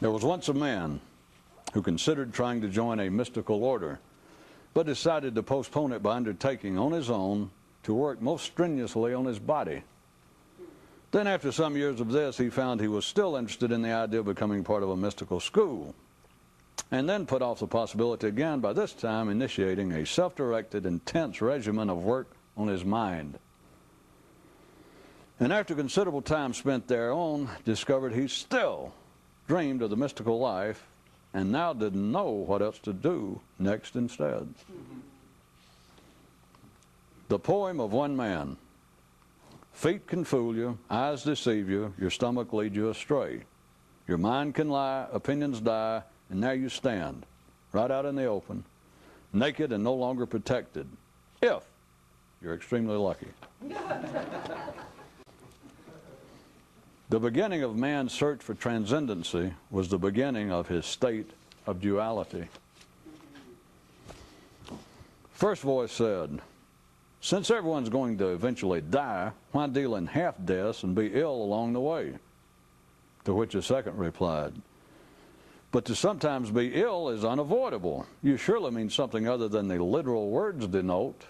There was once a man who considered trying to join a mystical order, but decided to postpone it by undertaking on his own to work most strenuously on his body. Then after some years of this, he found he was still interested in the idea of becoming part of a mystical school, and then put off the possibility again, by this time initiating a self-directed, intense regimen of work on his mind. And after considerable time spent thereon, discovered he still dreamed of the mystical life, and now didn't know what else to do next instead. The poem of one man. Feet can fool you, eyes deceive you, your stomach lead you astray. Your mind can lie, opinions die, and there you stand, right out in the open, naked and no longer protected, if you're extremely lucky. The beginning of man's search for transcendency was the beginning of his state of duality. First voice said, "Since everyone's going to eventually die, why deal in half deaths and be ill along the way?" To which a second replied, "But to sometimes be ill is unavoidable. You surely mean something other than the literal words denote."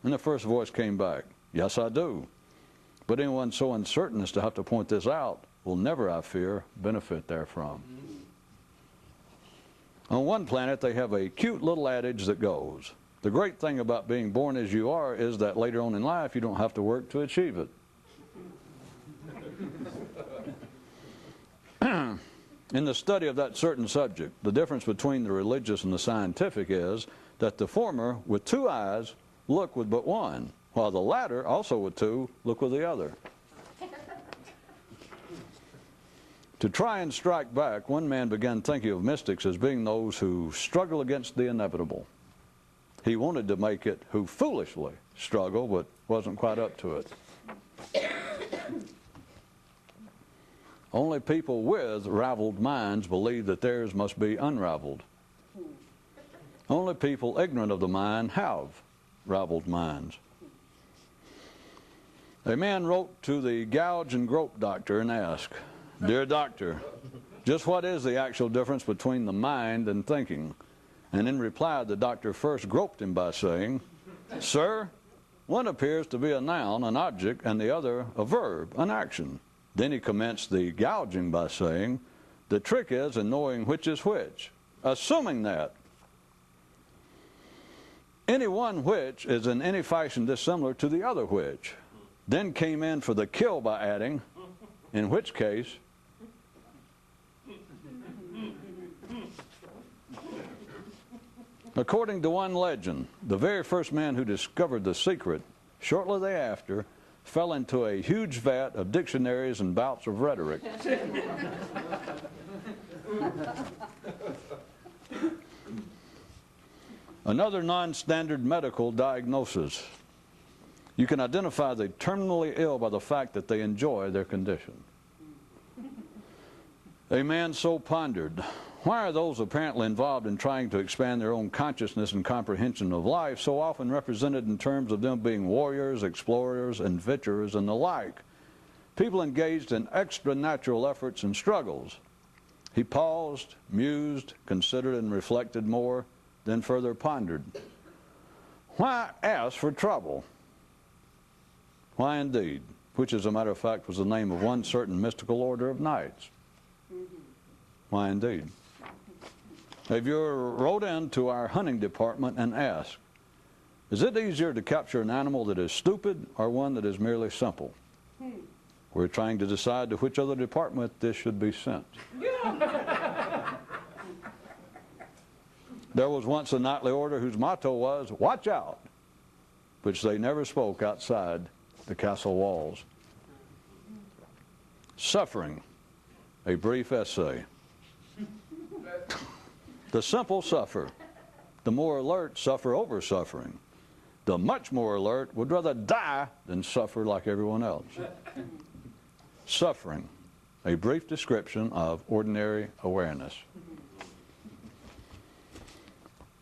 And the first voice came back, "Yes, I do. But anyone so uncertain as to have to point this out will never, I fear, benefit therefrom." On one planet, they have a cute little adage that goes, "The great thing about being born as you are is that later on in life you don't have to work to achieve it." In the study of that certain subject, the difference between the religious and the scientific is that the former, with two eyes, look with but one, while the latter, also with two, look with the other. To try and strike back, one man began thinking of mystics as being those who struggle against the inevitable. He wanted to make it who foolishly struggle, but wasn't quite up to it. Only people with raveled minds believe that theirs must be unraveled. Only people ignorant of the mind have raveled minds. A man wrote to the gouge and grope doctor and asked, "Dear doctor, just what is the actual difference between the mind and thinking?" And in reply, the doctor first groped him by saying, "Sir, one appears to be a noun, an object, and the other a verb, an action." Then he commenced the gouging by saying, "The trick is in knowing which is which, assuming that any one which is in any fashion dissimilar to the other which." Then came in for the kill by adding, "In which case..." According to one legend, the very first man who discovered the secret, shortly thereafter, fell into a huge vat of dictionaries and bouts of rhetoric. Another non-standard medical diagnosis. You can identify the terminally ill by the fact that they enjoy their condition. A man so pondered, why are those apparently involved in trying to expand their own consciousness and comprehension of life so often represented in terms of them being warriors, explorers, adventurers, and the like? People engaged in extra-natural efforts and struggles. He paused, mused, considered, and reflected more, then further pondered. Why ask for trouble? Why indeed? Which, as a matter of fact, was the name of one certain mystical order of knights. Why indeed? Have you ever rode into our hunting department and asked, is it easier to capture an animal that is stupid or one that is merely simple? We're trying to decide to which other department this should be sent. There was once a knightly order whose motto was, "Watch out," which they never spoke outside the castle walls. Suffering, a brief essay. The simple suffer. The more alert suffer over suffering. The much more alert would rather die than suffer like everyone else. Suffering, a brief description of ordinary awareness.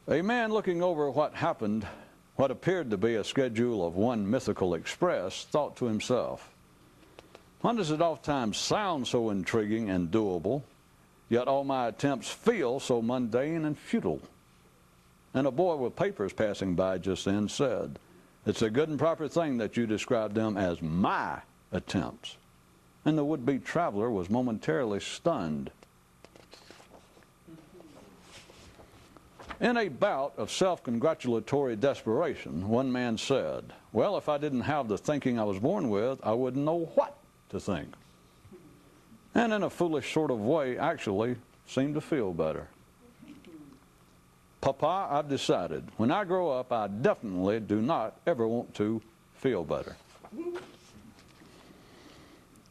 A man looking over what happened, what appeared to be a schedule of one mythical express, thought to himself, why does it oftentimes sound so intriguing and doable, Yet all my attempts feel so mundane and futile. And a boy with papers passing by just then said, "It's a good and proper thing that you describe them as my attempts." And the would-be traveler was momentarily stunned. In a bout of self-congratulatory desperation, one man said, "Well, if I didn't have the thinking I was born with, I wouldn't know what to think." And in a foolish sort of way, actually seemed to feel better. Papa, I've decided, when I grow up, I definitely do not ever want to feel better.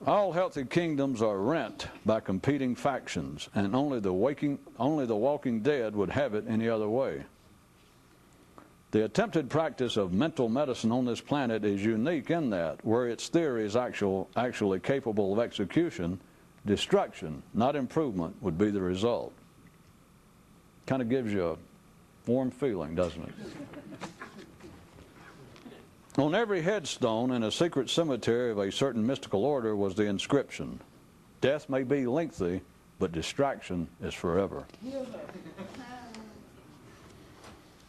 All healthy kingdoms are rent by competing factions, and only the walking dead would have it any other way. The attempted practice of mental medicine on this planet is unique in that, where its theory is actually capable of execution, destruction, not improvement, would be the result. Kind of gives you a warm feeling, doesn't it? On every headstone in a secret cemetery of a certain mystical order was the inscription, "Death may be lengthy, but distraction is forever."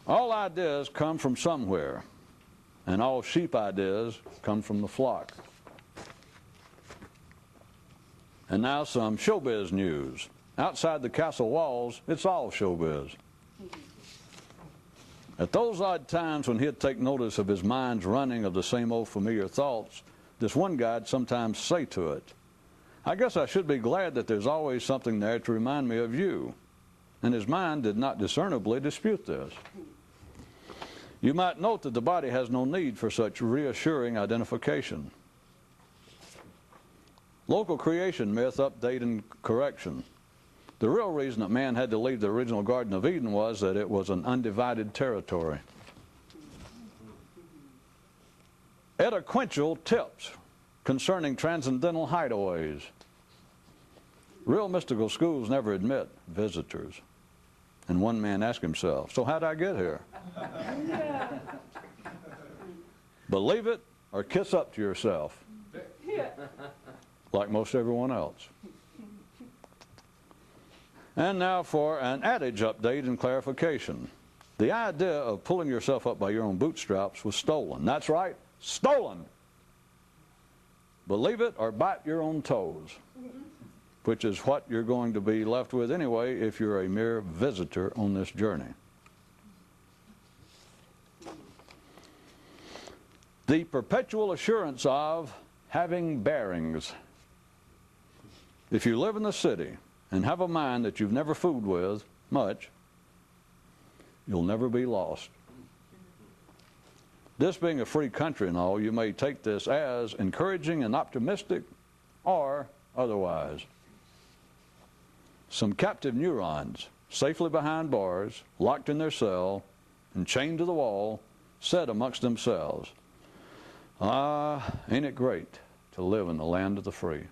All ideas come from somewhere, and all sheep ideas come from the flock. And now some showbiz news. Outside the castle walls, it's all showbiz. At those odd times when he'd take notice of his mind's running of the same old familiar thoughts, this one guy'd sometimes say to it, "I guess I should be glad that there's always something there to remind me of you." And his mind did not discernibly dispute this. You might note that the body has no need for such reassuring identification. Local creation myth update and correction. The real reason that man had to leave the original Garden of Eden was that it was an undivided territory. Eloquential tips concerning transcendental hideaways. Real mystical schools never admit visitors. And one man asked himself, "So how'd I get here?" Believe it or kiss up to yourself, like most everyone else. And now for an adage update and clarification. The idea of pulling yourself up by your own bootstraps was stolen. That's right, stolen. Believe it or bite your own toes, which is what you're going to be left with anyway if you're a mere visitor on this journey. The perpetual assurance of having bearings. If you live in the city and have a mind that you've never fooled with much, you'll never be lost. This being a free country and all, you may take this as encouraging and optimistic or otherwise. Some captive neurons, safely behind bars, locked in their cell, and chained to the wall, said amongst themselves, "Ah, ain't it great to live in the land of the free."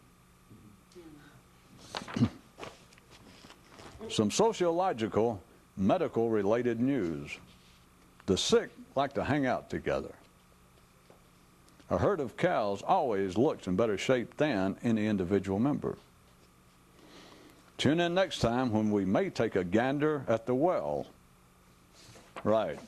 Some sociological, medical-related news. The sick like to hang out together. A herd of cows always looks in better shape than any individual member. Tune in next time when we may take a gander at the well. Right.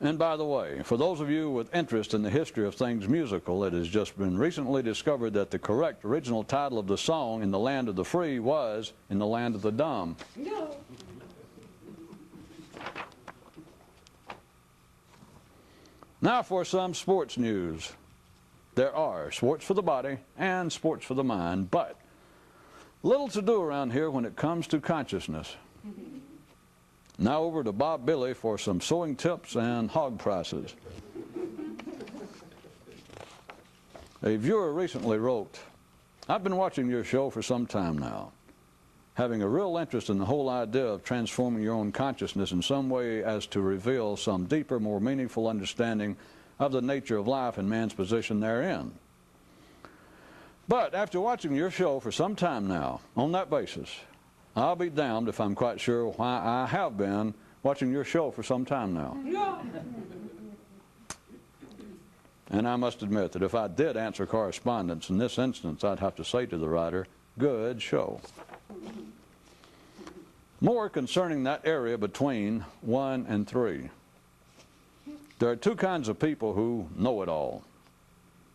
And by the way, for those of you with interest in the history of things musical, it has just been recently discovered that the correct original title of the song, "In the Land of the Free," was "In the Land of the Dumb." No. Now for some sports news. There are sports for the body and sports for the mind, but little to do around here when it comes to consciousness. Now over to Bob Billy for some sewing tips and hog prices. A viewer recently wrote, "I've been watching your show for some time now, having a real interest in the whole idea of transforming your own consciousness in some way as to reveal some deeper, more meaningful understanding of the nature of life and man's position therein. But after watching your show for some time now, on that basis, I'll be damned if I'm quite sure why I have been watching your show for some time now." Yeah. And I must admit that if I did answer correspondence in this instance, I'd have to say to the writer, good show. More concerning that area between 1 and 3. There are two kinds of people who know it all.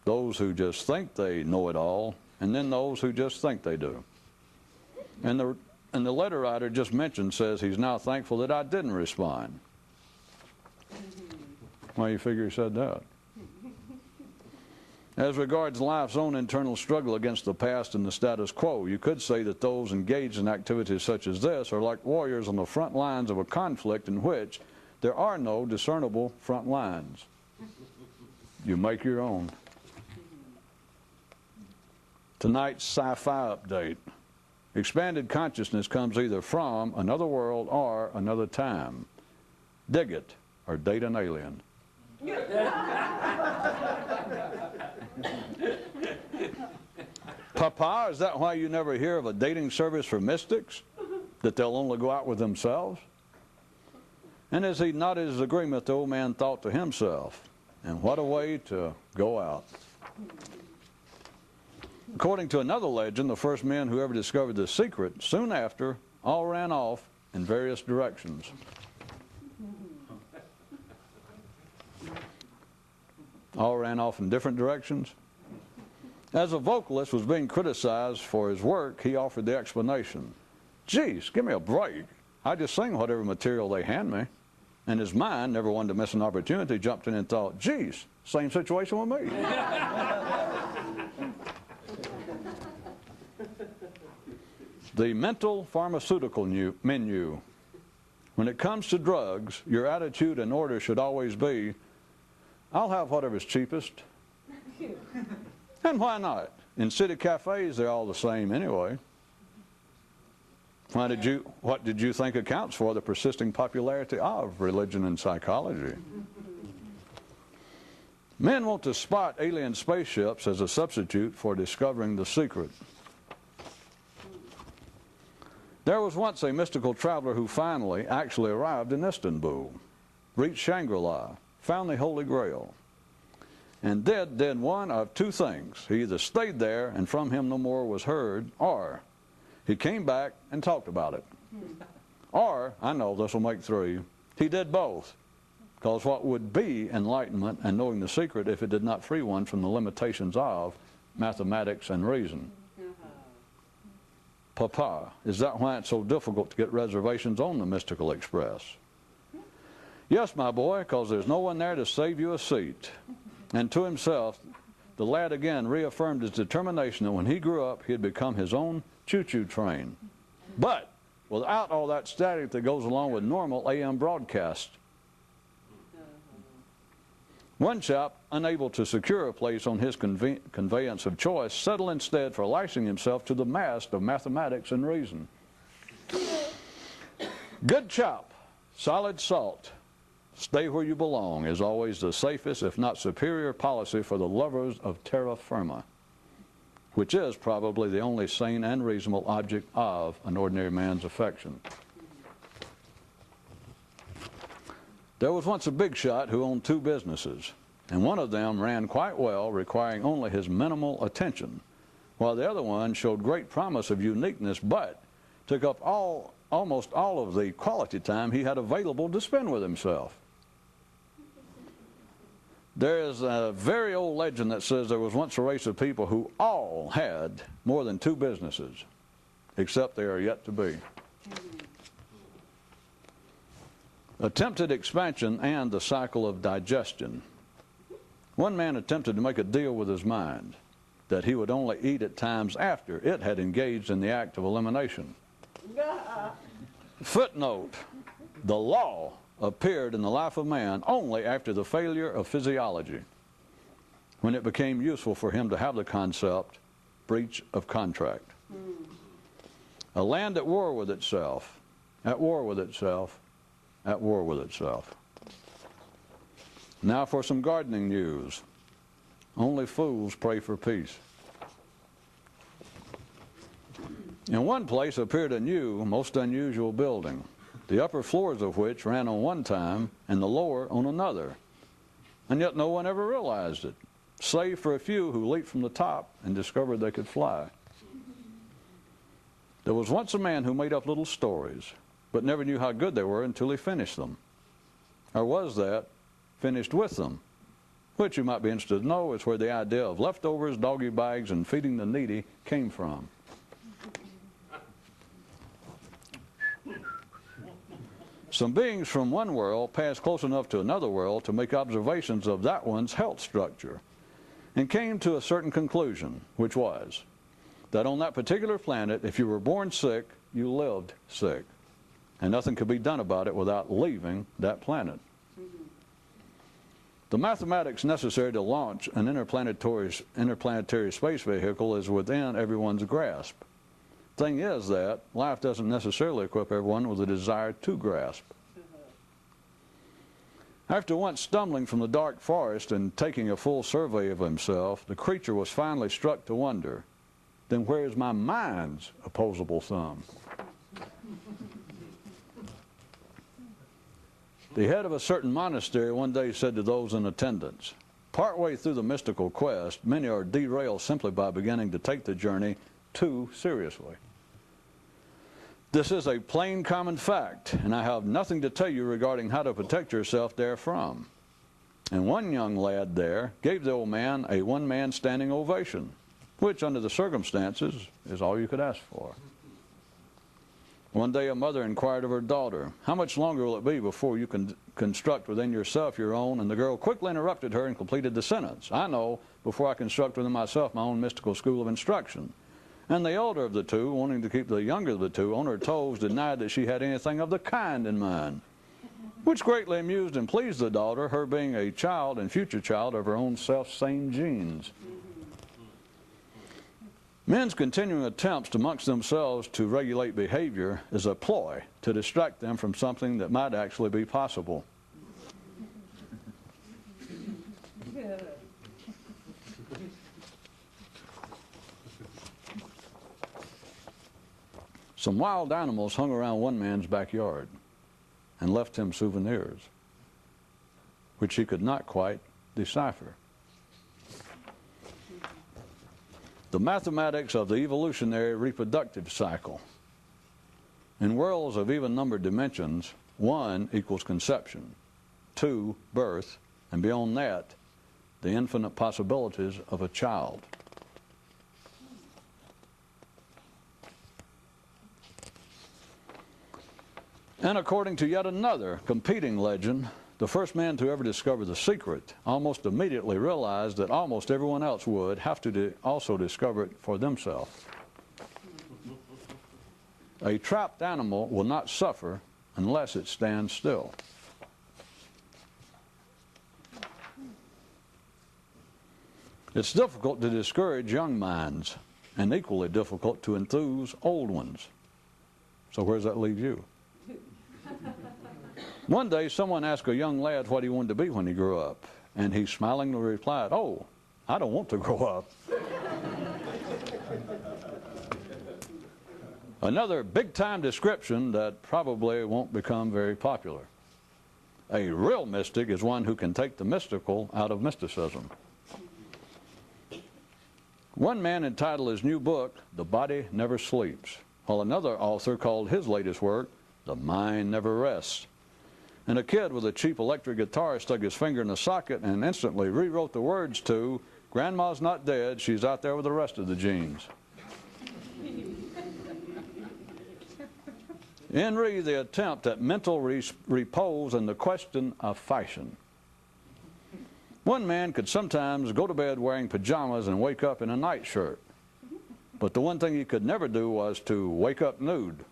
Those who just think they know it all, and then those who just think they do. And the letter writer just mentioned says he's now thankful that I didn't respond. Why do you figure he said that? As regards life's own internal struggle against the past and the status quo, you could say that those engaged in activities such as this are like warriors on the front lines of a conflict in which there are no discernible front lines. You make your own. Tonight's sci-fi update. Expanded consciousness comes either from another world or another time. Dig it or date an alien. Papa, is that why you never hear of a dating service for mystics? That they'll only go out with themselves? And as he nodded his agreement, the old man thought to himself, and what a way to go out. According to another legend, the first men who ever discovered the secret, soon after, all ran off in various directions. All ran off in different directions? As a vocalist was being criticized for his work, he offered the explanation. Geez, give me a break. I just sing whatever material they hand me. And his mind, never wanted to miss an opportunity, jumped in and thought, geez, same situation with me. The mental pharmaceutical menu. When it comes to drugs, your attitude and order should always be, I'll have whatever's cheapest. And why not? In city cafes, they're all the same anyway. What did you think accounts for the persisting popularity of religion and psychology? Men want to spot alien spaceships as a substitute for discovering the secret. There was once a mystical traveler who finally actually arrived in Istanbul, reached Shangri-La, found the Holy Grail, and did one of two things. He either stayed there and from him no more was heard, or he came back and talked about it. Or, I know this will make three, he did both. Because what would be enlightenment and knowing the secret if it did not free one from the limitations of mathematics and reason? Papa, is that why it's so difficult to get reservations on the Mystical Express? Yes, my boy, because there's no one there to save you a seat. And to himself, the lad again reaffirmed his determination that when he grew up, he'd become his own choo-choo train. But without all that static that goes along with normal AM broadcast. One chap, unable to secure a place on his conveyance of choice, settled instead for lashing himself to the mast of mathematics and reason. Good chap, solid salt. Stay where you belong is always the safest, if not superior, policy for the lovers of terra firma, which is probably the only sane and reasonable object of an ordinary man's affection. There was once a big shot who owned two businesses, and one of them ran quite well, requiring only his minimal attention, while the other one showed great promise of uniqueness, but took up almost all of the quality time he had available to spend with himself. There is a very old legend that says there was once a race of people who all had more than two businesses, except they are yet to be. Attempted expansion and the cycle of digestion. One man attempted to make a deal with his mind that he would only eat at times after it had engaged in the act of elimination. Footnote, the law appeared in the life of man only after the failure of physiology, when it became useful for him to have the concept, breach of contract. A land at war with itself, at war with itself, at war with itself. Now for some gardening news. Only fools pray for peace. In one place appeared a new, most unusual building, the upper floors of which ran on one time and the lower on another. And yet no one ever realized it, save for a few who leaped from the top and discovered they could fly. There was once a man who made up little stories, but never knew how good they were until he finished them. Or was that finished with them? Which you might be interested to know is where the idea of leftovers, doggy bags, and feeding the needy came from. Some beings from one world passed close enough to another world to make observations of that one's health structure, and came to a certain conclusion, which was that on that particular planet, if you were born sick, you lived sick, and nothing could be done about it without leaving that planet. The mathematics necessary to launch an interplanetary space vehicle is within everyone's grasp. Thing is that life doesn't necessarily equip everyone with a desire to grasp. After once stumbling from the dark forest and taking a full survey of himself, the creature was finally struck to wonder, then where is my mind's opposable thumb? The head of a certain monastery one day said to those in attendance, partway through the mystical quest, many are derailed simply by beginning to take the journey too seriously. This is a plain common fact, and I have nothing to tell you regarding how to protect yourself therefrom. And one young lad there gave the old man a one-man standing ovation, which under the circumstances is all you could ask for. One day a mother inquired of her daughter, how much longer will it be before you can construct within yourself your own? And the girl quickly interrupted her and completed the sentence. I know, before I construct within myself my own mystical school of instruction. And the elder of the two, wanting to keep the younger of the two on her toes, denied that she had anything of the kind in mind, which greatly amused and pleased the daughter, her being a child and future child of her own self-same genes. Men's continuing attempts amongst themselves to regulate behavior is a ploy to distract them from something that might actually be possible. Some wild animals hung around one man's backyard and left him souvenirs, which he could not quite decipher. The mathematics of the evolutionary reproductive cycle. In worlds of even-numbered dimensions, 1 equals conception, 2, birth, and beyond that, the infinite possibilities of a child. And according to yet another competing legend, the first man to ever discover the secret almost immediately realized that almost everyone else would have to also discover it for themselves. A trapped animal will not suffer unless it stands still. It's difficult to discourage young minds and equally difficult to enthuse old ones. So where does that leave you? One day, someone asked a young lad what he wanted to be when he grew up, and he smilingly replied, "Oh, I don't want to grow up." Another big-time description that probably won't become very popular. A real mystic is one who can take the mystical out of mysticism. One man entitled his new book, "The Body Never Sleeps," while another author called his latest work, "The Mind Never Rests." And a kid with a cheap electric guitar stuck his finger in the socket and instantly rewrote the words to, "Grandma's not dead, she's out there with the rest of the genes." In re, the attempt at mental repose and the question of fashion. One man could sometimes go to bed wearing pajamas and wake up in a nightshirt. But the one thing he could never do was to wake up nude.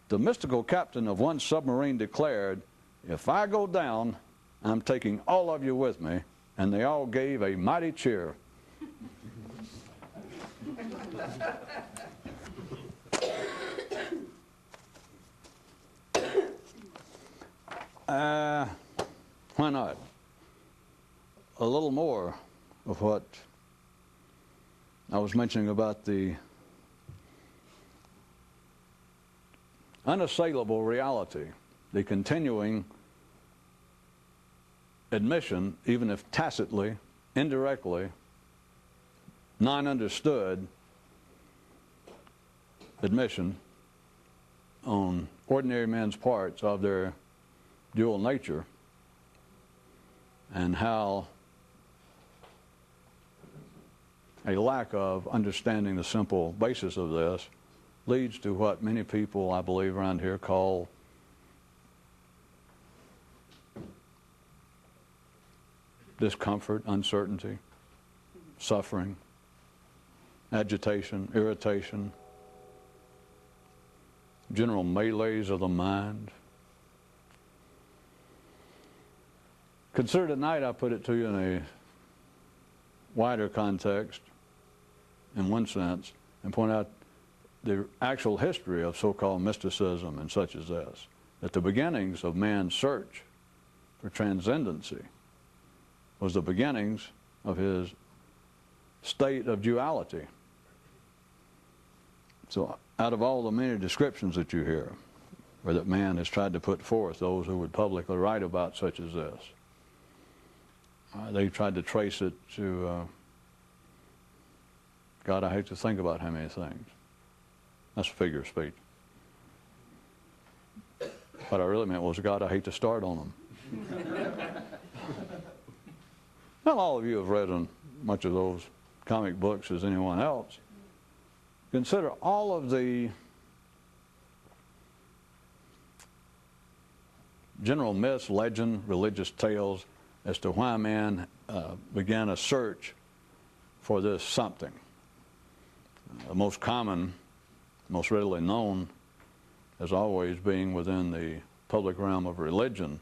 The mystical captain of one submarine declared, "If I go down, I'm taking all of you with me," and they all gave a mighty cheer. Why not? A little more of what I was mentioning about the unassailable reality, the continuing admission, even if tacitly, indirectly, non-understood, admission on ordinary men's parts of their dual nature, and how a lack of understanding the simple basis of this leads to what many people, I believe, around here call discomfort, uncertainty, suffering, agitation, irritation, general melees of the mind. Consider tonight, I put it to you in a wider context, in one sense, and point out the actual history of so-called mysticism and such as this, that the beginnings of man's search for transcendency was the beginnings of his state of duality. So out of all the many descriptions that you hear, or that man has tried to put forth, those who would publicly write about such as this, they tried to trace it to, God, I hate to think about how many things. That's a figure of speech. What I really meant was, God, I hate to start on them. Well, all of you have read as much of those comic books as anyone else. Consider all of the general myths, legend, religious tales as to why man began a search for this something. The most common, most readily known, as always being within the public realm of religion.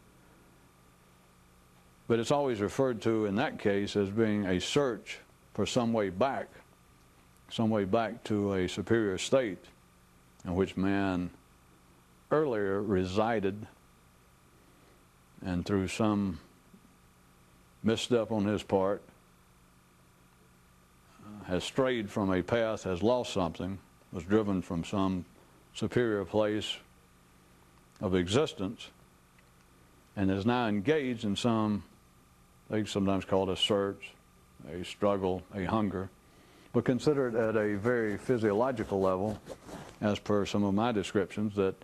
But it's always referred to in that case as being a search for some way back to a superior state in which man earlier resided, and through some misstep on his part has strayed from a path, has lost something, was driven from some superior place of existence, and is now engaged in some, they sometimes call it a search, a struggle, a hunger, but consider it at a very physiological level, as per some of my descriptions, that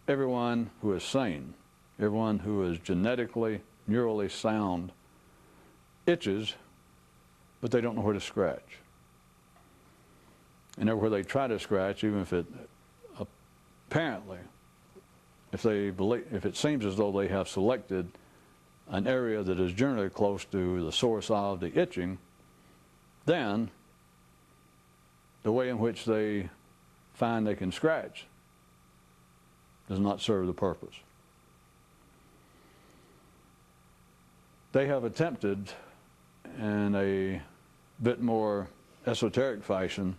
everyone who is sane, everyone who is genetically, neurally sound, itches, but they don't know where to scratch. And everywhere they try to scratch, even if it apparently, if it seems as though they have selected an area that is generally close to the source of the itching, then the way in which they find they can scratch does not serve the purpose. They have attempted in a bit more esoteric fashion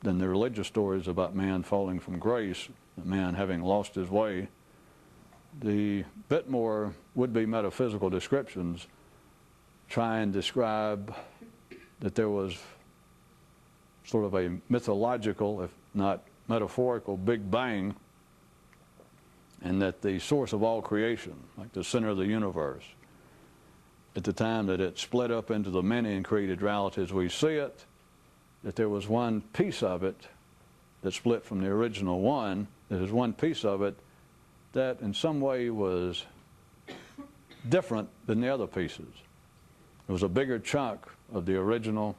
than the religious stories about man falling from grace, man having lost his way. The bit more would-be metaphysical descriptions try and describe that there was sort of a mythological, if not metaphorical, Big Bang, and that the source of all creation, like the center of the universe, at the time that it split up into the many and created reality as we see it, that there was one piece of it that split from the original one, that is one piece of it that in some way was different than the other pieces. It was a bigger chunk of the original.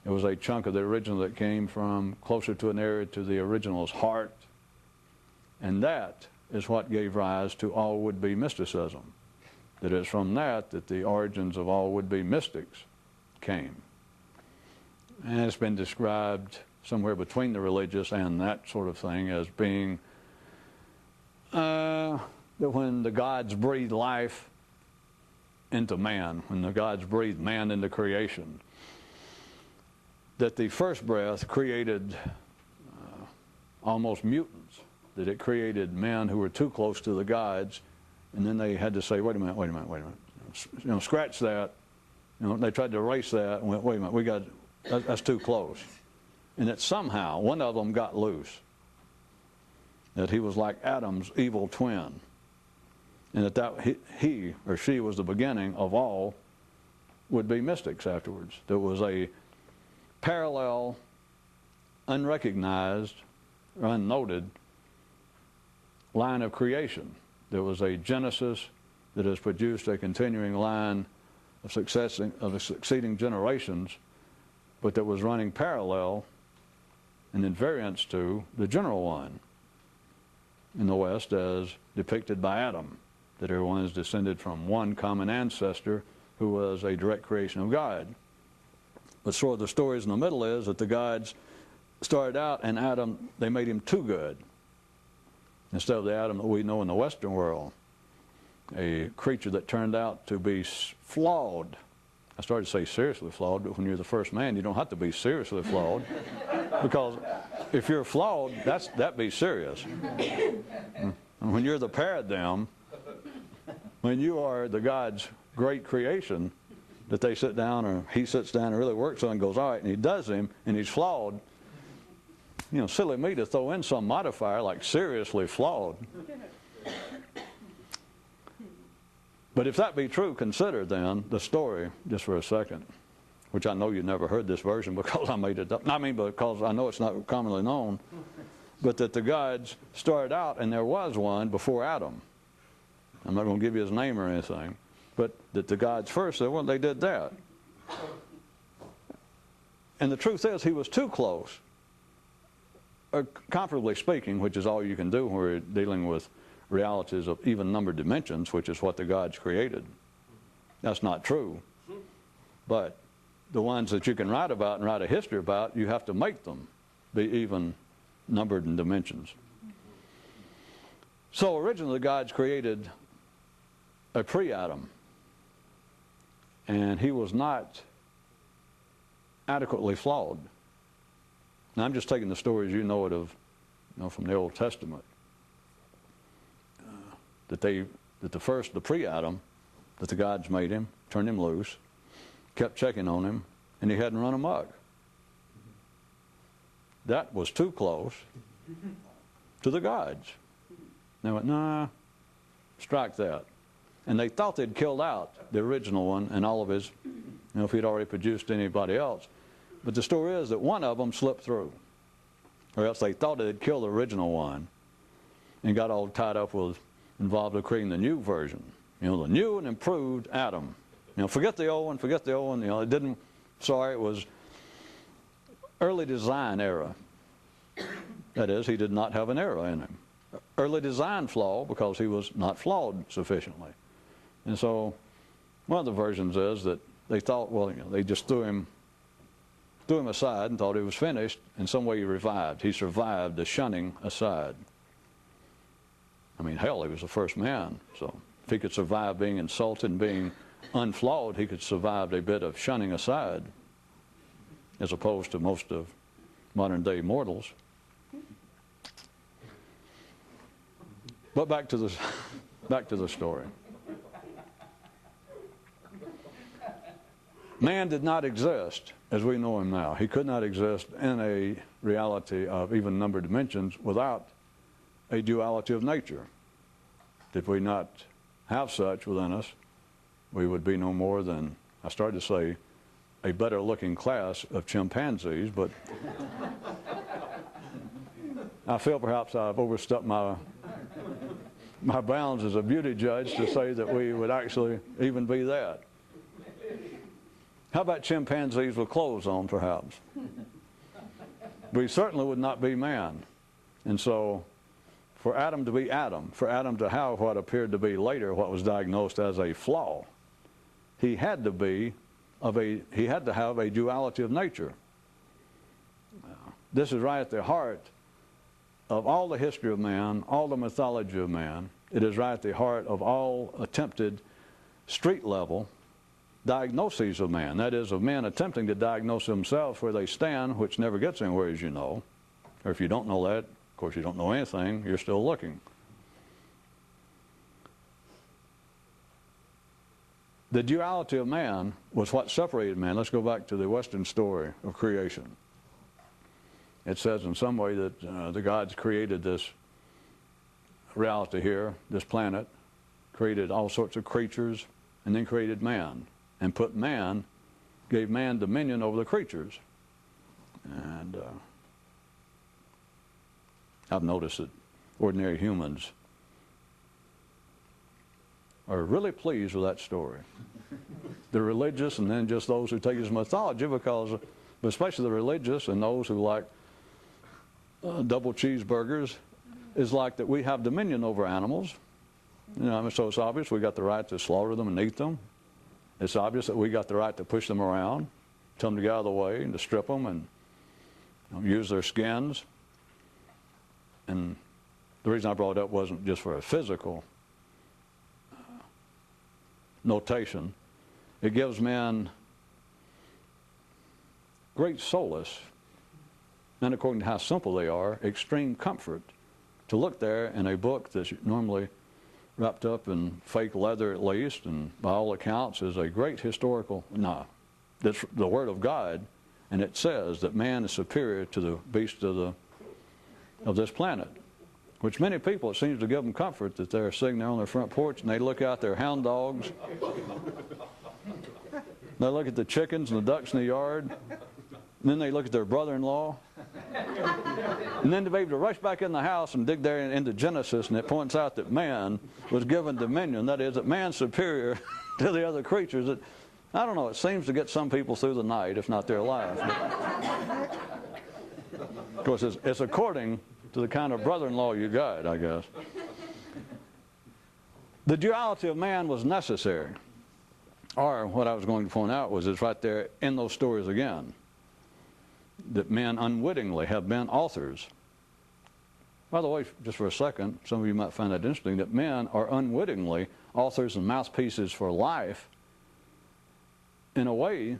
It was a chunk of the original that came from closer to an area to the original's heart. And that is what gave rise to all would-be mysticism. That it's from that that the origins of all would-be mystics came. And it's been described somewhere between the religious and that sort of thing as being that when the gods breathed life into man, when the gods breathed man into creation, that the first breath created almost mutants, that it created men who were too close to the gods, and then they had to say, wait a minute, scratch that. They tried to erase that and went, wait a minute, that's too close. And that somehow one of them got loose, that he was like Adam's evil twin, and that he or she was the beginning of all would-be mystics afterwards. There was a parallel, unrecognized, unnoted line of creation. There was a Genesis that has produced a continuing line of succeeding generations, but that was running parallel and in variance to the general one in the West as depicted by Adam, that everyone is descended from one common ancestor who was a direct creation of God. But sort of the stories in the middle is that the gods started out, and Adam, they made him too good. Instead of the Adam that we know in the Western world, a creature that turned out to be flawed. I started to say seriously flawed, but when you're the first man, you don't have to be seriously flawed, because if you're flawed, that'd be serious. And when you're the paradigm, when you are the God's great creation, that they sit down, or he sits down and really works on and goes, all right, and he does him, and he's flawed, you know, silly me to throw in some modifier like seriously flawed. But if that be true, consider then the story, just for a second, which I know you never heard this version because I made it up. I mean, because I know it's not commonly known, but that the gods started out, and there was one before Adam. I'm not going to give you his name or anything, but that the gods first, they did that. And the truth is, he was too close, comparably speaking, which is all you can do when we're dealing with realities of even-numbered dimensions, which is what the gods created. That's not true. But the ones that you can write about and write a history about, you have to make them be even-numbered in dimensions. So originally the gods created a pre-Adam, and he was not adequately flawed. Now I'm just taking the stories you know it of, from the Old Testament. That the pre-Adam, that the gods made him, turned him loose, kept checking on him, and he hadn't run amok. That was too close to the gods. They went, nah, strike that. And they thought they'd killed out the original one and all of his, if he'd already produced anybody else. But the story is that one of them slipped through, or else they thought they'd killed the original one and got all tied up with, involved with creating the new version, the new and improved Adam. Forget the old one, it didn't, sorry, it was early design error. That is, he did not have an error in him. Early design flaw because he was not flawed sufficiently. And so one of the versions is that they thought, they just threw him aside and thought he was finished, and some way he revived. He survived the shunning aside. I mean, hell, he was the first man, so if he could survive being insulted and being unflawed, he could survive a bit of shunning aside, as opposed to most of modern-day mortals. But back to the story. Man did not exist as we know him now. He could not exist in a reality of even-numbered dimensions without a duality of nature. Did we not have such within us, we would be no more than, I started to say, a better-looking class of chimpanzees, but I feel perhaps I've overstepped my bounds as a beauty judge to say that we would actually even be that. How about chimpanzees with clothes on, perhaps? We certainly would not be man. And so, for Adam to be Adam, for Adam to have what appeared to be later what was diagnosed as a flaw, he had to have a duality of nature. This is right at the heart of all the history of man, all the mythology of man. It is right at the heart of all attempted street-level diagnoses of man. That is, of men attempting to diagnose themselves where they stand, which never gets anywhere, as you know. Or if you don't know that, of course you don't know anything, you're still looking. The duality of man was what separated man. Let's go back to the Western story of creation. It says in some way that the gods created this reality here, this planet, created all sorts of creatures, and then created man, and gave man dominion over the creatures. And I've noticed that ordinary humans are really pleased with that story. The religious, and then just those who take it as mythology, because, but especially the religious and those who like double cheeseburgers, is like that we have dominion over animals. You know, so it's obvious we got the right to slaughter them and eat them. It's obvious that we got the right to push them around, tell them to get out of the way, and to strip them and use their skins. And the reason I brought it up wasn't just for a physical notation. It gives men great solace, and according to how simple they are, extreme comfort to look there in a book that's normally wrapped up in fake leather at least, and by all accounts is a great historical, that's the Word of God, and it says that man is superior to the beasts of this planet. Which many people, it seems to give them comfort that they're sitting there on their front porch and they look out their hound dogs. They look at the chickens and the ducks in the yard. And then they look at their brother-in-law. And then they're able to rush back in the house and dig there into Genesis, and it points out that man was given dominion. That is, that man's superior to the other creatures. That, I don't know, it seems to get some people through the night, if not their life. Of course, it's according to the kind of brother-in-law you got, I guess. The duality of man was necessary. Or what I was going to point out was it's right there in those stories again, that men unwittingly have been authors. By the way, just for a second, some of you might find that interesting, that men are unwittingly authors and mouthpieces for life in a way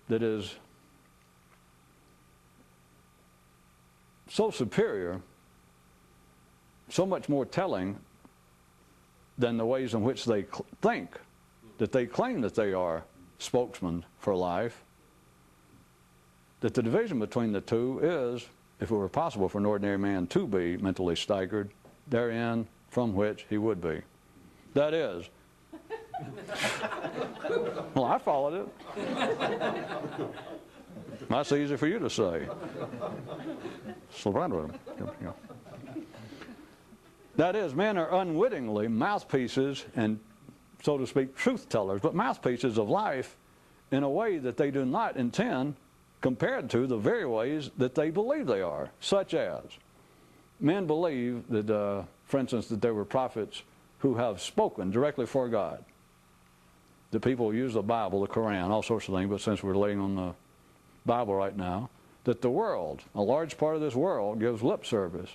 that is so superior, so much more telling than the ways in which they think that they claim that they are spokesmen for life, that the division between the two is, if it were possible for an ordinary man to be mentally staggered, therein from which he would be. That is. Well, I followed it. That's easy for you to say. Slip right with him. That is, men are unwittingly mouthpieces and, so to speak, truth tellers, but mouthpieces of life in a way that they do not intend, compared to the very ways that they believe they are, such as men believe that, for instance, that there were prophets who have spoken directly for God. The people use the Bible, the Quran, all sorts of things, but since we're laying on the Bible right now, that the world, a large part of this world, gives lip service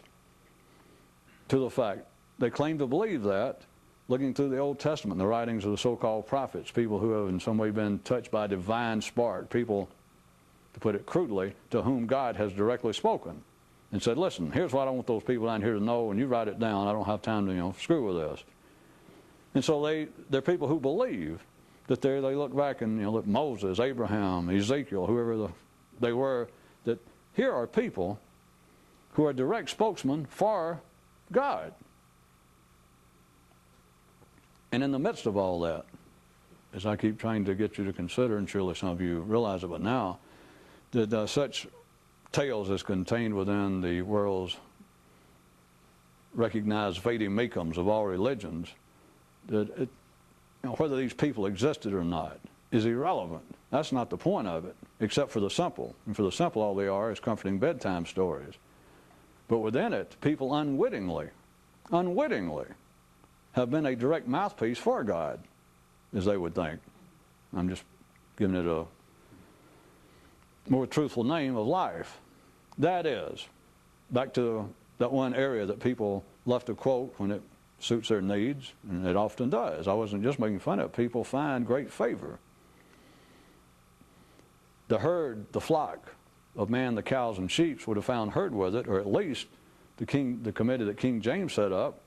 to the fact. They claim to believe that, looking through the Old Testament, the writings of the so-called prophets, people who have in some way been touched by a divine spark, people, to put it crudely, to whom God has directly spoken and said, listen, here's what I want those people down here to know, and you write it down. I don't have time to, screw with this. And so they're people who believe that they look back and, look, Moses, Abraham, Ezekiel, whoever they were, that here are people who are direct spokesmen for God. And in the midst of all that, as I keep trying to get you to consider, and surely some of you realize it, but now, that such tales as contained within the world's recognized vade-mecums of all religions, that whether these people existed or not is irrelevant. That's not the point of it, except for the simple. And for the simple, all they are is comforting bedtime stories. But within it, people unwittingly have been a direct mouthpiece for God, as they would think. I'm just giving it a more truthful name of life. That is, back to that one area that people love to quote when it suits their needs, and it often does. I wasn't just making fun of it. People find great favor. The herd, the flock of man, the cows and sheep would have found herd with it, or at least the committee that King James set up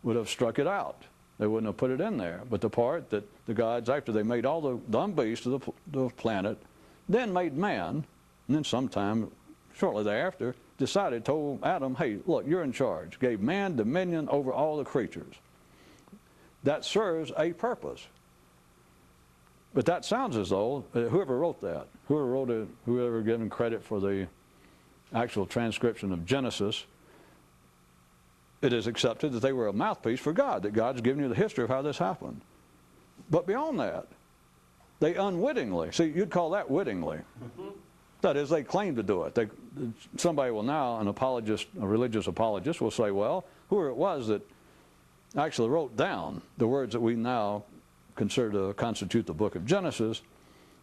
would have struck it out. They wouldn't have put it in there. But the part that the gods, after they made all the dumb beasts of the planet, then made man, and then sometime shortly thereafter told Adam, hey, look, you're in charge. Gave man dominion over all the creatures. That serves a purpose. But that sounds as though whoever wrote that, whoever given credit for the actual transcription of Genesis, it is accepted that they were a mouthpiece for God, that God's given you the history of how this happened. But beyond that, they unwittingly, see, you'd call that wittingly. That is, they claim to do it. Somebody will now, an apologist, a religious apologist, will say, well, whoever it was that actually wrote down the words that we now consider to constitute the book of Genesis,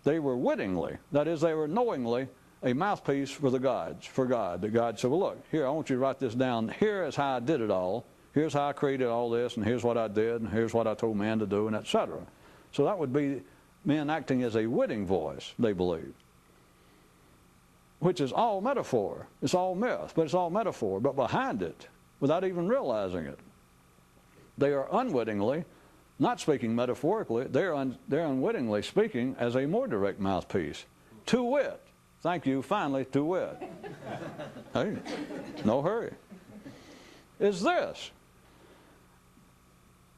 they were wittingly, that is, they were knowingly a mouthpiece for the gods, for God. That God said, well, look, here, I want you to write this down. Here is how I did it all. Here's how I created all this, and here's what I did, and here's what I told man to do, and etc. So that would be men acting as a witting voice, they believe, which is all metaphor. It's all myth, but it's all metaphor. But behind it, without even realizing it, they are unwittingly not speaking metaphorically. They're unwittingly speaking as a more direct mouthpiece. To wit, thank you, finally, to wit. Hey, no hurry. Is this.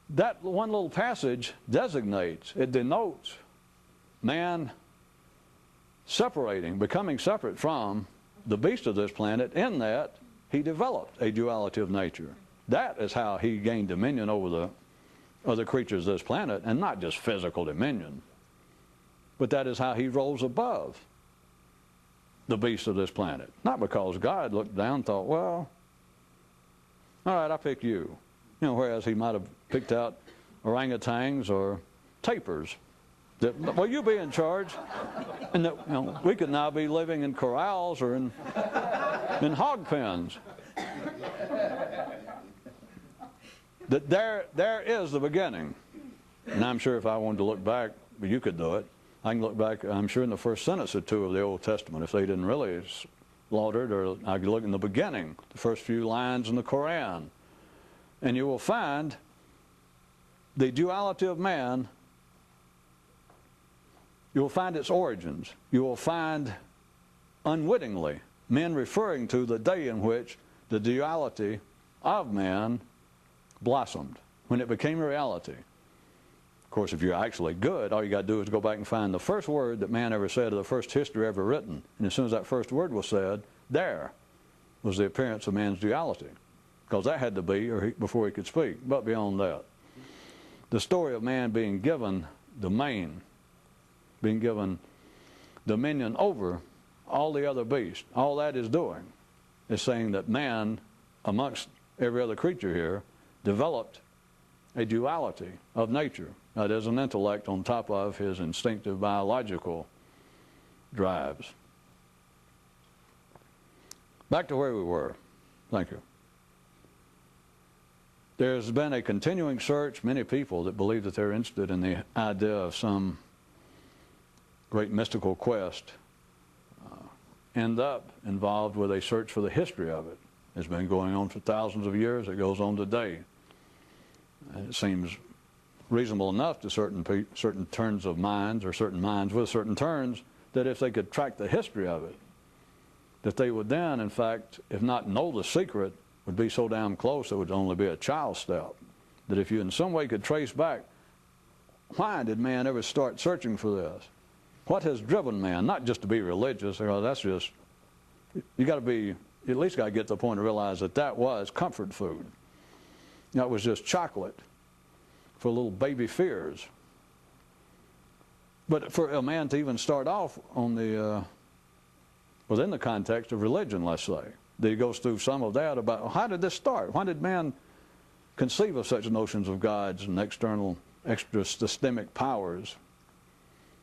That one little passage designates, it denotes man separating, becoming separate from the beast of this planet, in that he developed a duality of nature. That is how he gained dominion over the other creatures of this planet, and not just physical dominion, but that is how he rose above the beast of this planet. Not because God looked down and thought, well, all right, I pick you. You know, whereas he might have picked out orangutans or tapirs. That, well, you be in charge. And that, you know, we could now be living in corrals or in hog pens. That there is the beginning. And I'm sure if I wanted to look back, you could do it. I can look back, I'm sure, in the first sentence or two of the Old Testament, if they didn't really slaughter it, or I could look in the beginning, the first few lines in the Quran. And you will find the duality of man. You will find its origins. You will find, unwittingly, men referring to the day in which the duality of man blossomed, when it became a reality. Of course, if you're actually good, all you got to do is go back and find the first word that man ever said, or the first history ever written. And as soon as that first word was said, there was the appearance of man's duality. Because that had to be before he could speak. But beyond that, the story of man being given domain, being given dominion over all the other beasts, all that is doing is saying that man, amongst every other creature here, developed a duality of nature. That is, an intellect on top of his instinctive biological drives. Back to where we were. Thank you. There's been a continuing search. Many people that believe that they're interested in the idea of some great mystical quest end up involved with a search for the history of it. It's been going on for thousands of years. It goes on today. And it seems reasonable enough to certain turns of minds, or certain minds with certain turns, that if they could track the history of it, that they would then, in fact, if not know the secret, would be so damn close it would only be a child's step. That if you in some way could trace back, why did man ever start searching for this? What has driven man? Not just to be religious, because that's just, you got to be, at least got to get to the point to realize that that was comfort food. That was just chocolate for little baby fears. But for a man to even start off on the, within the context of religion, let's say, that he goes through some of that about how did this start? Why did man conceive of such notions of gods and external, extra systemic powers?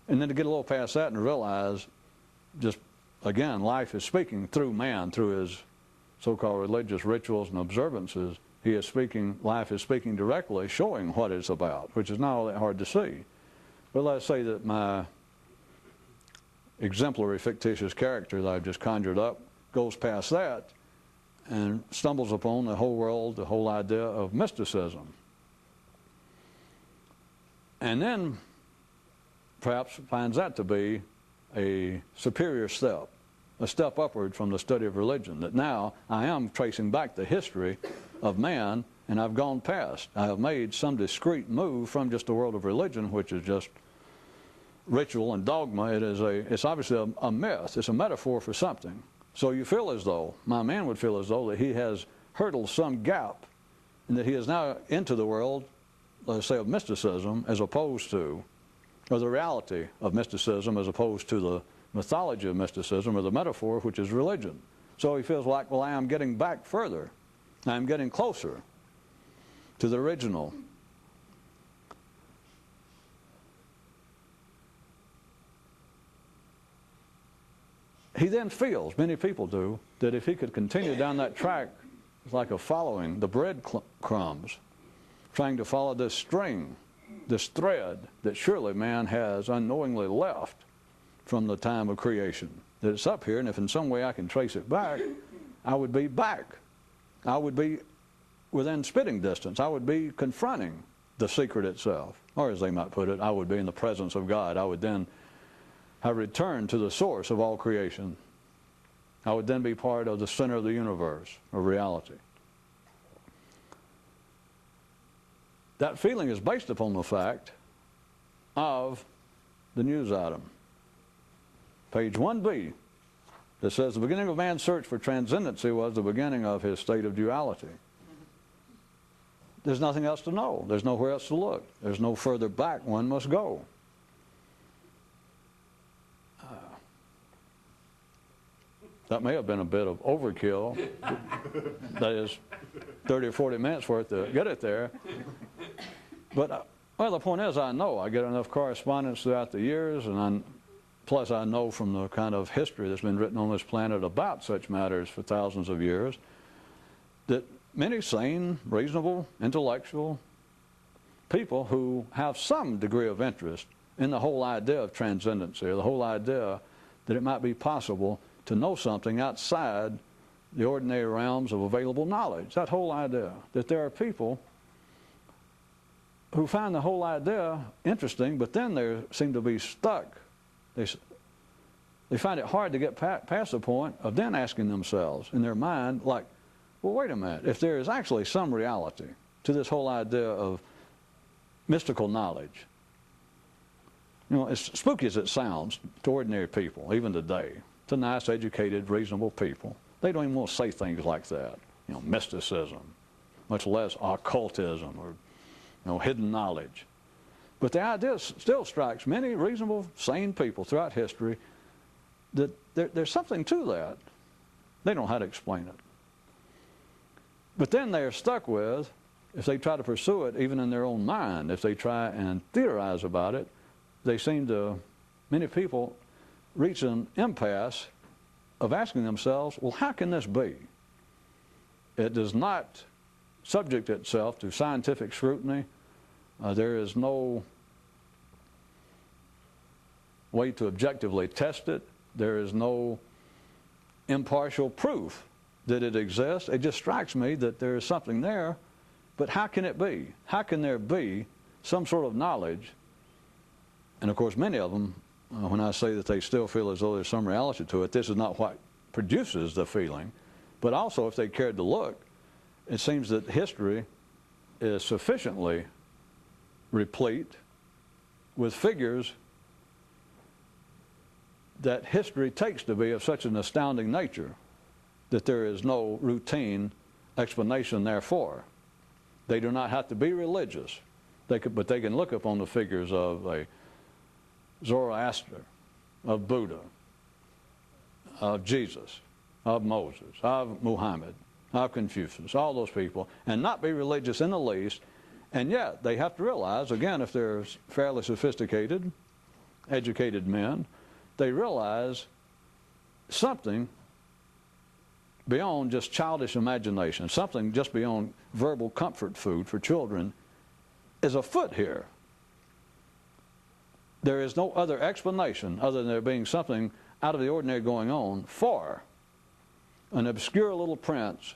And then to get a little past that and realize, just again, life is speaking through man, through his so-called religious rituals and observances. He is speaking, life is speaking directly, showing what it's about, which is not all that hard to see. But let's say that my exemplary fictitious character that I've just conjured up goes past that and stumbles upon the whole world, the whole idea of mysticism. And then perhaps finds that to be a superior step, a step upward from the study of religion, that now I am tracing back the history of man, and I've gone past. I have made some discrete move from just the world of religion, which is just ritual and dogma. It's obviously a myth. It's a metaphor for something. So you feel as though, my man would feel as though that he has hurdled some gap and that he is now into the world, let's say, of mysticism as opposed to, or the reality of mysticism as opposed to the mythology of mysticism or the metaphor, which is religion. So he feels like, well, I am getting back further. I am getting closer to the original. He then feels, many people do, that if he could continue down that track, it's like a following the breadcrumbs, trying to follow this string, this thread that surely man has unknowingly left from the time of creation. That it's up here, and if in some way I can trace it back, I would be back. I would be within spitting distance. I would be confronting the secret itself. Or as they might put it, I would be in the presence of God. I would then have returned to the source of all creation. I would then be part of the center of the universe, of reality. That feeling is based upon the fact of the news item. Page 1b, that says, the beginning of man's search for transcendency was the beginning of his state of duality. There's nothing else to know. There's nowhere else to look. There's no further back one must go. That may have been a bit of overkill. That is 30 or 40 minutes worth to get it there. But, well, the point is, I know. I get enough correspondence throughout the years, and plus I know from the kind of history that's been written on this planet about such matters for thousands of years, that many sane, reasonable, intellectual people who have some degree of interest in the whole idea of transcendency, or the whole idea that it might be possible to know something outside the ordinary realms of available knowledge. That whole idea, that there are people who find the whole idea interesting, but then they seem to be stuck. They find it hard to get past the point of then asking themselves in their mind, like, well, wait a minute, if there is actually some reality to this whole idea of mystical knowledge, you know, as spooky as it sounds to ordinary people, even today, to nice, educated, reasonable people, they don't even want to say things like that. You know, mysticism, much less occultism or, you know, hidden knowledge. But the idea still strikes many reasonable, sane people throughout history that there's something to that. They don't know how to explain it. But then they're stuck with, if they try to pursue it, even in their own mind, if they try and theorize about it, they seem to, many people, reach an impasse of asking themselves, well, how can this be? It does not subject itself to scientific scrutiny. There is no way to objectively test it. There is no impartial proof that it exists. It just strikes me that there is something there, but how can it be? How can there be some sort of knowledge? And of course, many of them, when I say that they still feel as though there's some reality to it, this is not what produces the feeling. But also, if they cared to look, it seems that history is sufficiently replete with figures that history takes to be of such an astounding nature that there is no routine explanation therefore. They do not have to be religious, but they can look upon the figures of a Zoroaster, of Buddha, of Jesus, of Moses, of Muhammad, of Confucius, all those people, and not be religious in the least, and yet they have to realize, again, if they're fairly sophisticated, educated men, they realize something beyond just childish imagination, something just beyond verbal comfort food for children is afoot here. There is no other explanation other than there being something out of the ordinary going on for an obscure little prince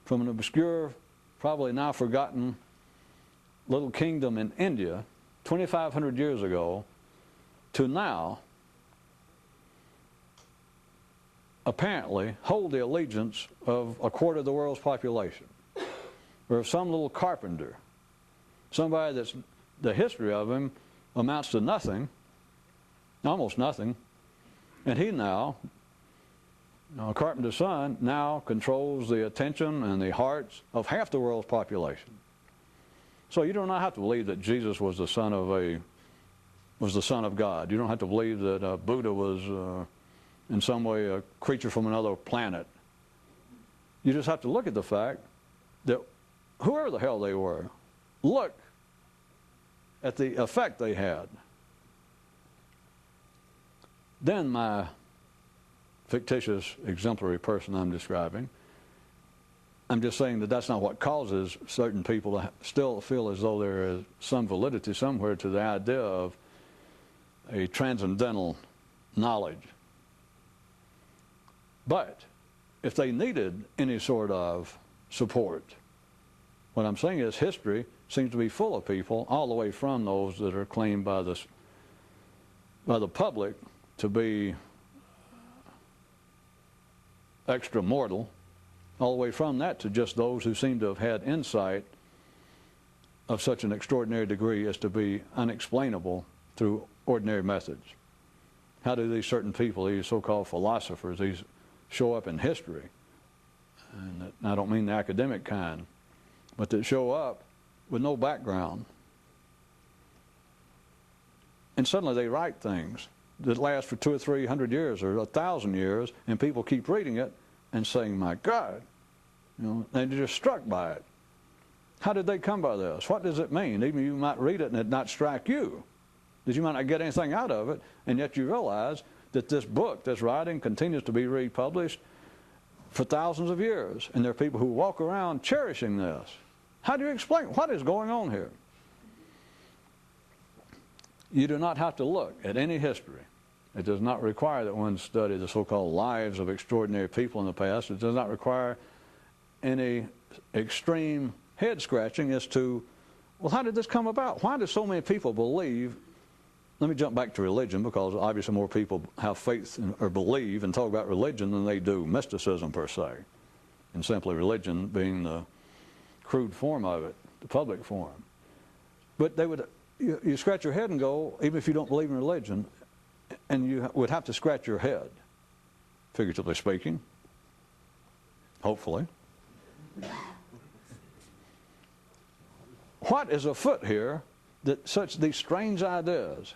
from an obscure, probably now forgotten little kingdom in India 2,500 years ago to now apparently hold the allegiance of a quarter of the world's population, or of some little carpenter, somebody that's the history of him amounts to nothing, almost nothing, and he now Now, a carpenter's son now controls the attention and the hearts of half the world's population. So you do not have to believe that Jesus was the son of God. You don't have to believe that Buddha was in some way a creature from another planet. You just have to look at the fact that whoever the hell they were, look at the effect they had. Then my fictitious exemplary person I'm describing, I'm just saying that that's not what causes certain people to still feel as though there is some validity somewhere to the idea of a transcendental knowledge. But if they needed any sort of support, what I'm saying is history seems to be full of people, all the way from those that are claimed by the public to be extra-mortal, all the way from that to just those who seem to have had insight of such an extraordinary degree as to be unexplainable through ordinary methods. How do these certain people, these so-called philosophers, these show up in history? And I don't mean the academic kind, but that show up with no background. And suddenly they write things that last for 200 or 300 years or 1,000 years, and people keep reading it and saying, my God, you know, and they're just struck by it. How did they come by this? What does it mean? Even you might read it and it not strike you, that you might not get anything out of it, and yet you realize that this book, this writing, continues to be republished for thousands of years, and there are people who walk around cherishing this. How do you explain what is going on here? You do not have to look at any history. It does not require that one study the so-called lives of extraordinary people in the past. It does not require any extreme head-scratching as to, well, how did this come about? Why do so many people believe? Let me jump back to religion, because obviously more people have faith or believe and talk about religion than they do mysticism per se, and simply religion being the crude form of it, the public form. But they would, you scratch your head and go, even if you don't believe in religion, and you would have to scratch your head, figuratively speaking, hopefully. What is afoot here that these strange ideas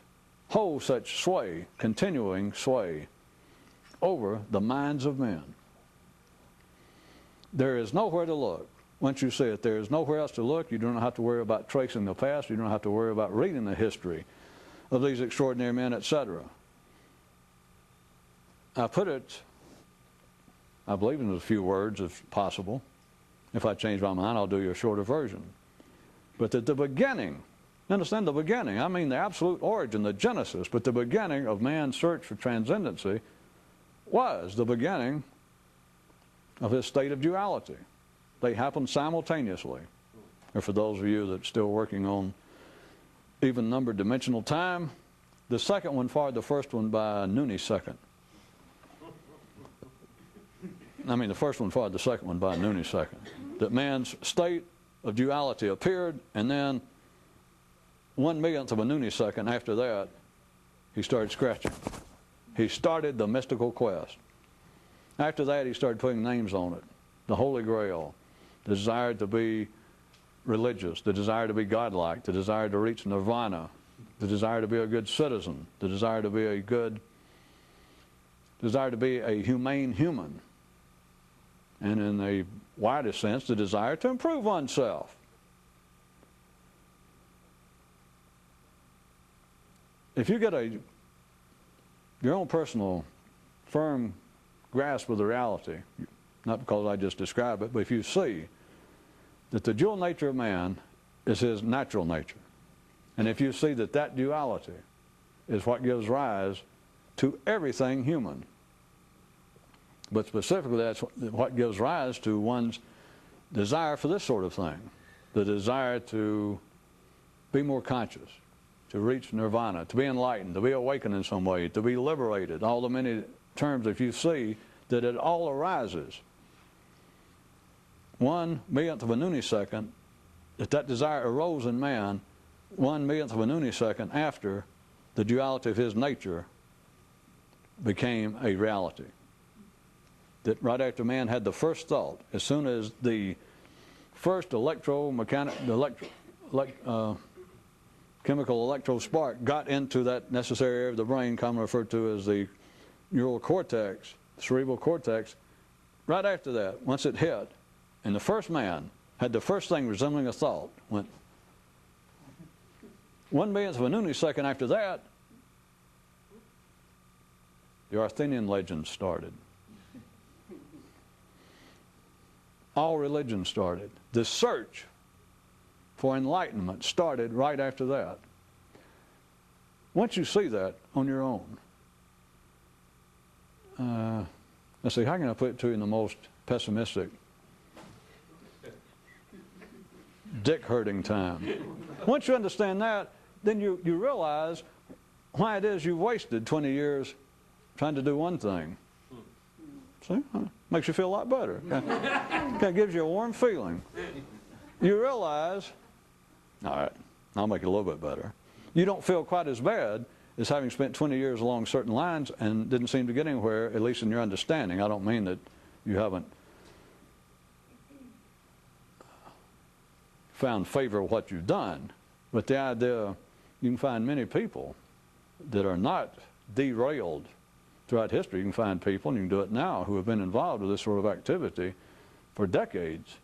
hold such sway, continuing sway, over the minds of men? There is nowhere to look. Once you see it, there is nowhere else to look. You do not have to worry about tracing the past. You don't have to worry about reading the history of these extraordinary men, etc. I put it, I believe, in a few words, if possible. If I change my mind, I'll do you a shorter version. But at the beginning, understand the beginning, I mean the absolute origin, the genesis, but the beginning of man's search for transcendency was the beginning of his state of duality. They happened simultaneously. Or for those of you that are still working on even-numbered dimensional time, the second one followed the first one by a noonisecond. I mean, the first one followed the second one by a noonisecond. That man's state of duality appeared, and then 1/millionth of a noonisecond after that, he started scratching. He started the mystical quest. After that, he started putting names on it. The Holy Grail, the desire to be religious, the desire to be godlike, the desire to reach nirvana, the desire to be a good citizen, the desire to be a humane human, and in a wider sense, the desire to improve oneself. If you get your own personal firm grasp of the reality, not because I just describe it, but if you see that the dual nature of man is his natural nature, and if you see that that duality is what gives rise to everything human, but specifically that's what gives rise to one's desire for this sort of thing, the desire to be more conscious, to reach nirvana, to be enlightened, to be awakened in some way, to be liberated, all the many terms, if you see that it all arises 1/millionth of a noonisecond, that desire arose in man 1/millionth of a noonisecond after the duality of his nature became a reality. that right after man had the first thought, as soon as the first chemical electro spark got into that necessary area of the brain, commonly referred to as the neural cortex, cerebral cortex, right after that, once it hit, and the first man had the first thing resembling a thought, went 1 millionth of a nanosecond after that, the Arthurian legend started. All religion started. The search for enlightenment started right after that. Once you see that on your own, let's see, how can I put it to you in the most pessimistic, dick-hurting time? Once you understand that, then you realize why it is you wasted 20 years trying to do one thing. See? Makes you feel a lot better. Kind of gives you a warm feeling. You realize, all right, I'll make it a little bit better. You don't feel quite as bad as having spent 20 years along certain lines and didn't seem to get anywhere, at least in your understanding. I don't mean that you haven't found favor of what you've done, but the idea you can find many people that are not derailed throughout history. You can find people, and you can do it now, who have been involved with this sort of activity for decades.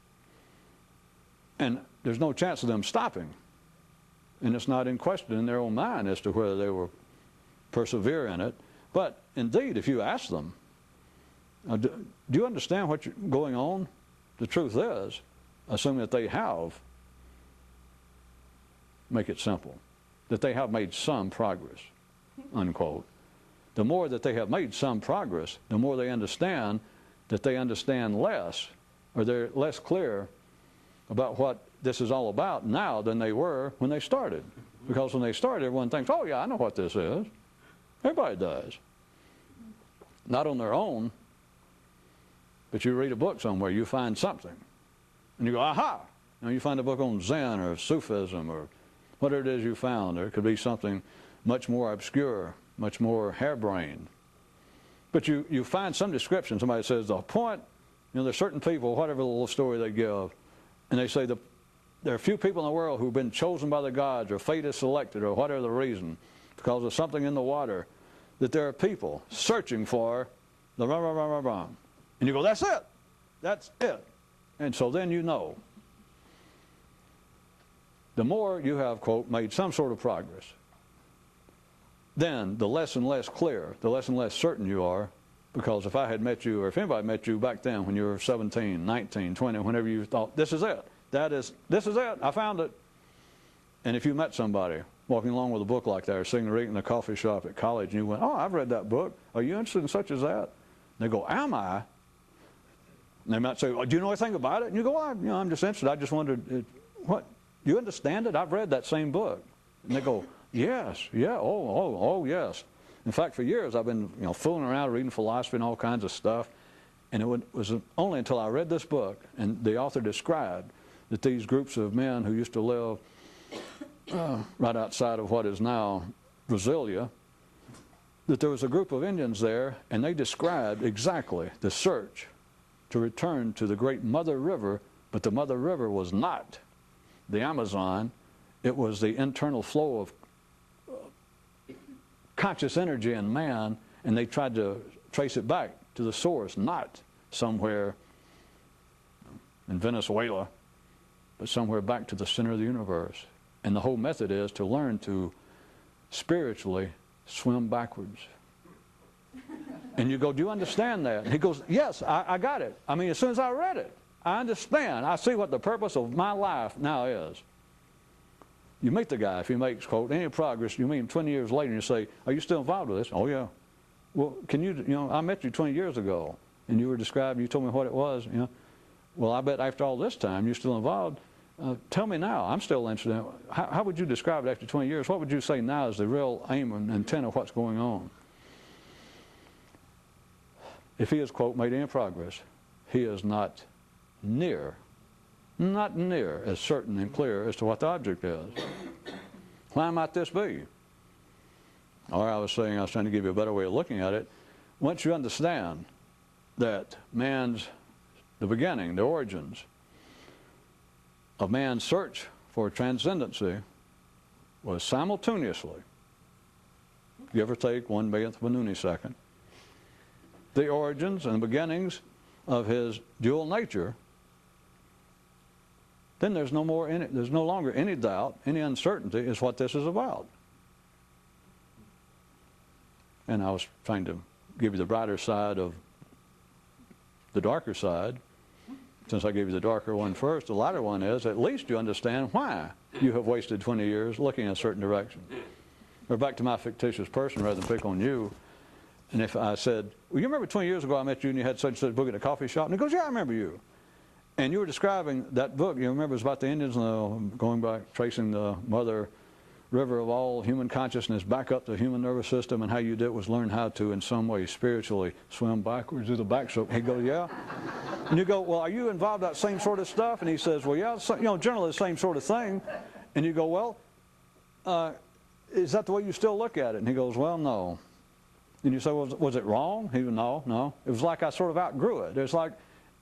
And there's no chance of them stopping. And it's not in question in their own mind as to whether they will persevere in it. But indeed, if you ask them, do you understand what's going on? The truth is, assuming that they have, make it simple, that they have made some progress, unquote. The more that they have made some progress, the more they understand that they understand less, or they're less clear about what this is all about now than they were when they started. Because when they started, everyone thinks, oh yeah, I know what this is. Everybody does. Not on their own, but you read a book somewhere, you find something. And you go, aha! You find a book on Zen or Sufism or whatever it is you found. Or it could be something much more obscure, much more harebrained. But you find some description. Somebody says the point, there's certain people, whatever little story they give, and they say there are few people in the world who've been chosen by the gods or fate is selected or whatever the reason, because of something in the water, that there are people searching for the rah, rah, rah, rah, rah. And you go, that's it. That's it. And so then you know. The more you have, quote, made some sort of progress, then the less and less clear, the less and less certain you are, because if I had met you, or if anybody met you back then when you were 17, 19, 20, whenever you thought, this is it, this is it, I found it. And if you met somebody walking along with a book like that, or sitting or eating in a coffee shop at college, and you went, oh, I've read that book, are you interested in such as that? And they go, am I? And they might say, well, do you know anything about it? And you go, well, I'm just interested, I just wondered, what, you understand it? I've read that same book. And they go, yes, yeah, oh, yes. In fact, for years I've been fooling around reading philosophy and all kinds of stuff, and it was only until I read this book and the author described that these groups of men who used to live right outside of what is now Brasilia, that there was a group of Indians there, and they described exactly the search to return to the great Mother River, but the Mother River was not the Amazon. It was the internal flow of conscious energy in man, and they tried to trace it back to the source, not somewhere in Venezuela, but somewhere back to the center of the universe. And the whole method is to learn to spiritually swim backwards. And you go, do you understand that? And he goes, yes, I got it. I mean, as soon as I read it, I understand. I see what the purpose of my life now is. You meet the guy, if he makes, quote, any progress, you meet him 20 years later and you say, are you still involved with this? Oh, yeah. Well, can you, I met you 20 years ago and you were describing, you told me what it was, Well, I bet after all this time you're still involved. Tell me now, I'm still interested in, how would you describe it after 20 years? What would you say now is the real aim and intent of what's going on? If he has, quote, made any progress, he is not near as certain and clear as to what the object is. Why might this be? Or I was trying to give you a better way of looking at it. Once you understand that the beginning, the origins of man's search for transcendency was simultaneously, give or take 1/1,000,000th of a noonisecond, the origins and the beginnings of his dual nature, then there's no longer any doubt, any uncertainty is what this is about. And I was trying to give you the brighter side of the darker side. Since I gave you the darker one first, the lighter one is at least you understand why you have wasted 20 years looking in a certain direction. Or back to my fictitious person rather than pick on you. And if I said, well, you remember 20 years ago I met you and you had such and such book at a coffee shop? And he goes, yeah, I remember you. And you were describing that book, you remember it was about the Indians going back, tracing the mother river of all human consciousness back up to the human nervous system, and how you did was learn how to, in some way, spiritually swim backwards through the backstroke. He goes, yeah. And you go, well, are you involved in that same sort of stuff? And he says, well, yeah, generally the same sort of thing. And you go, well, is that the way you still look at it? And he goes, well, no. And you say, well, was it wrong? He goes, no. It was like I sort of outgrew it. It's like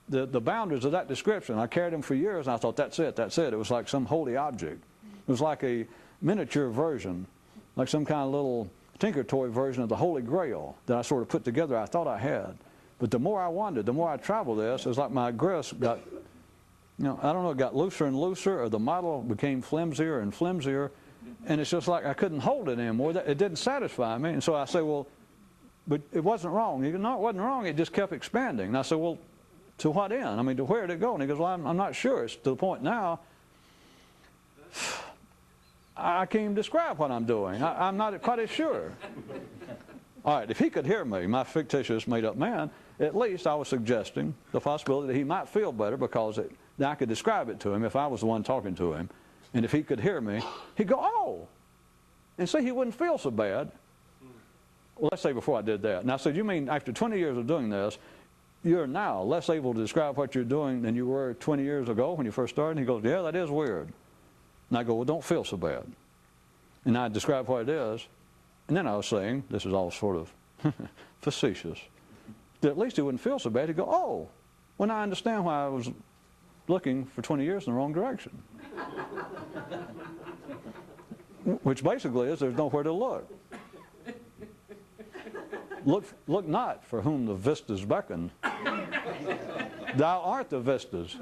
the boundaries of that description. I carried them for years, and I thought, that's it. It was like some holy object. It was like a miniature version, like some kind of little tinker toy version of the Holy Grail that I sort of put together I thought I had. But the more I wandered, the more I traveled this, it was like my grist got, I don't know, it got looser and looser, or the model became flimsier and flimsier, and it's just like I couldn't hold it anymore. It didn't satisfy me. And so I say, well, but it wasn't wrong. He goes, no, it wasn't wrong. It just kept expanding. And I said, well, to what end? I mean, to where did it go? And he goes, well, I'm not sure. It's to the point now I can't even describe what I'm doing. I'm not quite as sure. All right, if he could hear me, my fictitious made-up man, at least I was suggesting the possibility that he might feel better because then I could describe it to him if I was the one talking to him. And if he could hear me, he'd go, oh, and see, he wouldn't feel so bad. Well, let's say before I did that. And I said, you mean after 20 years of doing this, you're now less able to describe what you're doing than you were 20 years ago when you first started? And he goes, yeah, that is weird. And I go, well, don't feel so bad. And I describe what it is. And then I was saying, this is all sort of facetious, that at least he wouldn't feel so bad. He'd go, oh, well, now I understand why I was looking for 20 years in the wrong direction. Which basically is there's nowhere to look. Look not for whom the vistas beckon. Thou art the vistas.